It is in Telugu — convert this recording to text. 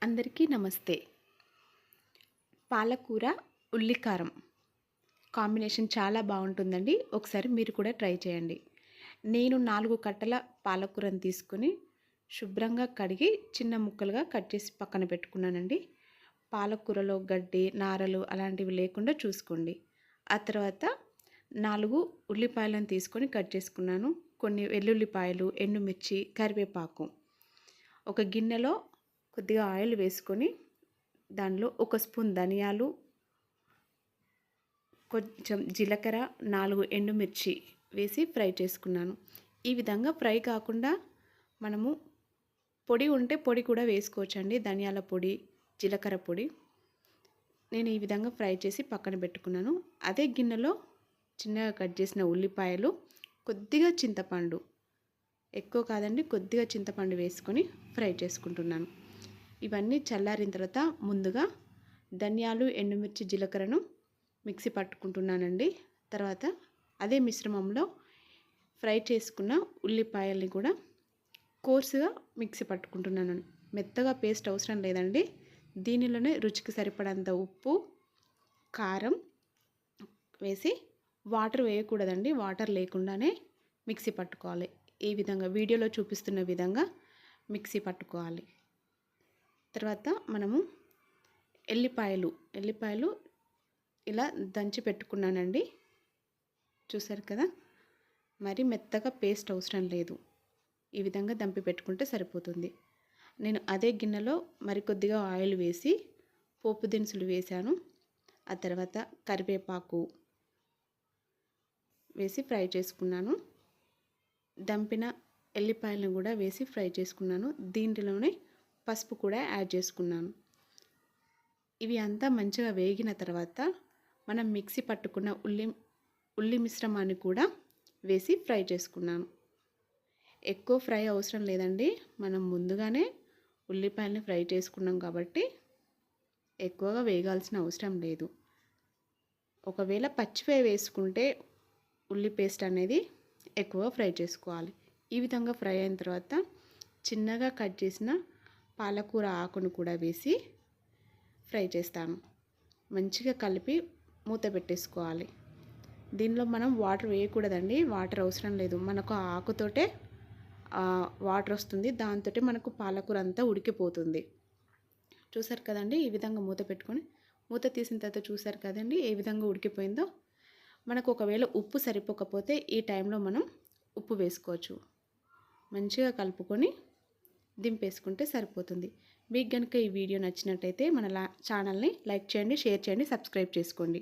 అందరికీ నమస్తే. పాలకూర ఉల్లికారం కాంబినేషన్ చాలా బాగుంటుందండి. ఒకసారి మీరు కూడా ట్రై చేయండి. నేను 4 కట్టల పాలకూరను తీసుకొని శుభ్రంగా కడిగి చిన్న ముక్కలుగా కట్ చేసి పక్కన పెట్టుకున్నానండి. పాలకూరలో గడ్డి, నారలు అలాంటివి లేకుండా చూసుకోండి. ఆ తర్వాత 4 ఉల్లిపాయలను తీసుకొని కట్ చేసుకున్నాను. కొన్ని వెల్లుల్లిపాయలు, ఎండుమిర్చి, కరివేపాకు. ఒక గిన్నెలో కొద్దిగా ఆయిల్ వేసుకొని దానిలో 1 స్పూన్ ధనియాలు, కొంచెం జీలకర్ర, 4 ఎండుమిర్చి వేసి ఫ్రై చేసుకున్నాను. ఈ విధంగా ఫ్రై కాకుండా మనము పొడి ఉంటే పొడి కూడా వేసుకోవచ్చండి. ధనియాల పొడి, జీలకర్ర పొడి. నేను ఈ విధంగా ఫ్రై చేసి పక్కన పెట్టుకున్నాను. అదే గిన్నెలో చిన్నగా కట్ చేసిన ఉల్లిపాయలు, కొద్దిగా చింతపండు, ఎక్కువ కాదండి, కొద్దిగా చింతపండు వేసుకొని ఫ్రై చేసుకుంటున్నాను. ఇవన్నీ చల్లారిన తర్వాత ముందుగా ధనియాలు, ఎండుమిర్చి, జీలకర్రను మిక్సీ పట్టుకుంటున్నానండి. తర్వాత అదే మిశ్రమంలో ఫ్రై చేసుకున్న ఉల్లిపాయల్ని కూడా కోర్సుగా మిక్సీ పట్టుకుంటున్నాను. మెత్తగా పేస్ట్ అవసరం లేదండి. దీనిలోనే రుచికి సరిపడంత ఉప్పు, కారం వేసి వాటర్ వేయకూడదండి. వాటర్ లేకుండానే మిక్సీ పట్టుకోవాలి. ఈ విధంగా వీడియోలో చూపిస్తున్న విధంగా మిక్సీ పట్టుకోవాలి. తర్వాత మనము ఎల్లిపాయలు ఇలా దంచి పెట్టుకున్నానండి. చూసారు కదా, మరి మెత్తగా పేస్ట్ అవసరం లేదు. ఈ విధంగా దంపి పెట్టుకుంటే సరిపోతుంది. నేను అదే గిన్నెలో మరికొద్దిగా ఆయిల్ వేసి పోపు దినుసులు వేశాను. ఆ తర్వాత కరివేపాకు వేసి ఫ్రై చేసుకున్నాను. దంపిన ఎల్లిపాయలను కూడా వేసి ఫ్రై చేసుకున్నాను. దీంట్లోనే పసుపు కూడా యాడ్ చేసుకున్నాను. ఇవి అంతా మంచిగా వేగిన తర్వాత మనం మిక్సీ పట్టుకున్న ఉల్లి మిశ్రమాన్ని కూడా వేసి ఫ్రై చేసుకున్నాను. ఎక్కువ ఫ్రై అవసరం లేదండి. మనం ముందుగానే ఉల్లిపాయలని ఫ్రై చేసుకున్నాం కాబట్టి ఎక్కువగా వేగాల్సిన అవసరం లేదు. ఒకవేళ పచ్చివే వేసుకుంటే ఉల్లి పేస్ట్ అనేది ఎక్కువగా ఫ్రై చేసుకోవాలి. ఈ విధంగా ఫ్రై అయిన తర్వాత చిన్నగా కట్ చేసిన పాలకూర ఆకును కూడా వేసి ఫ్రై చేస్తాను. మంచిగా కలిపి మూత పెట్టేసుకోవాలి. దీనిలో మనం వాటర్ వేయకూడదండి. వాటర్ అవసరం లేదు. మనకు ఆ ఆకుతోటే వాటర్ వస్తుంది. దాంతో మనకు పాలకూర అంతా ఉడికిపోతుంది. చూసారు కదండి, ఈ విధంగా మూత పెట్టుకొని మూత తీసిన తర్వాత చూసారు కదండి ఏ విధంగా ఉడికిపోయిందో. మనకు ఒకవేళ ఉప్పు సరిపోకపోతే ఈ టైంలో మనం ఉప్పు వేసుకోవచ్చు. మంచిగా కలుపుకొని దింపేసుకుంటే సరిపోతుంది. మీకు కనుక ఈ వీడియో నచ్చినట్టయితే మన ఛానల్ని లైక్ చేయండి, షేర్ చేయండి, సబ్స్క్రైబ్ చేసుకోండి.